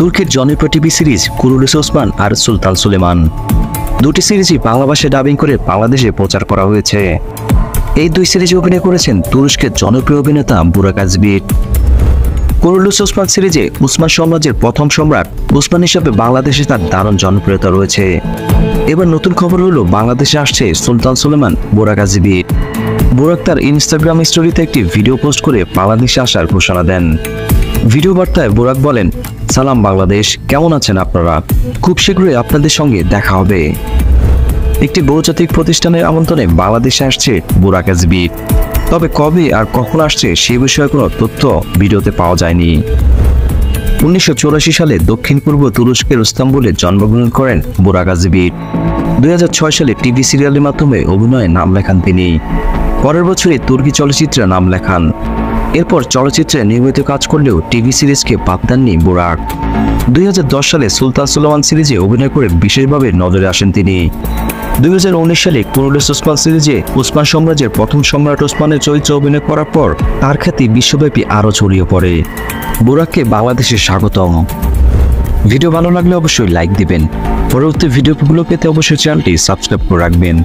তুর্কির জনপ্রিয় TV series Kurulus Osman আর সুলতান সুলেমান। দুটি সিরিজই বাংলা ভাষায় ডাবিং করে বাংলাদেশে প্রচার করা হয়েছে। এই দুই সিরিজে অভিনয় করেছেন তুরস্কের জনপ্রিয় অভিনেতা বুরাক আজবিক। কুরুলুস ওসমান সিরিজে উসমান সাম্রাজ্যের প্রথম সম্রাট উসমান হিসাবে বাংলাদেশে তার দারুণ জনপ্রিয়তা রয়েছে। এবার নতুন খবর হলো বাংলাদেশে আসছে সুলতান সুলেমান বুরাক আজবিক। বুরাক তার ইনস্টাগ্রাম স্টোরিতে একটি ভিডিও পোস্ট করে বাংলাদেশে আসার ঘোষণা দেন। ভিডিও বার্তায় বুরাক বলেন, সালাম বাংলাদেশ, কেমন আছেন আপনারা? খুব শীঘ্রই আপনাদের সঙ্গে দেখা হবে। একটি বহুজাতিক প্রতিষ্ঠানের আমন্ত্রণে বাংলাদেশে আসছে বুরাক আজবিক। তবে কবে আর কখন আসছে সে বিষয়ে কোনো তথ্য ভিডিওতে পাওয়া যায়নি। 1984 সালে দক্ষিণ পূর্ব তুরস্কের ইস্তাম্বুলে জন্মগ্রহণ করেন বুরাক আজবিক। 2006 সালে টিভি সিরিয়ালের মাধ্যমে অভিনয়ে নাম লেখান তিনি। পরের বছরই তুর্কি চলচ্চিত্রে নাম লেখান। এরপর চলচ্চিত্রে নিয়মিত কাজ করলেও টিভি সিরিজকে বাদ দেননি বুরাক। 2010 সালে সুলতান সুলেমান সিরিজে অভিনয় করে বিশেষভাবে নজরে আসেন তিনি। 2019 সালে কুরুলুস ওসমান সিরিজে উসমান সাম্রাজ্যের প্রথম সম্রাট ওসমানের চরিত্রে অভিনয় করার পর তার খ্যাতি বিশ্বব্যাপী আরও ছড়িয়ে পড়ে। বুরাককে বাংলাদেশে স্বাগতম। ভিডিও ভালো লাগলে অবশ্যই লাইক দিবেন। পরবর্তী ভিডিওগুলো পেতে অবশ্যই চ্যানেলটি সাবস্ক্রাইব করে রাখবেন।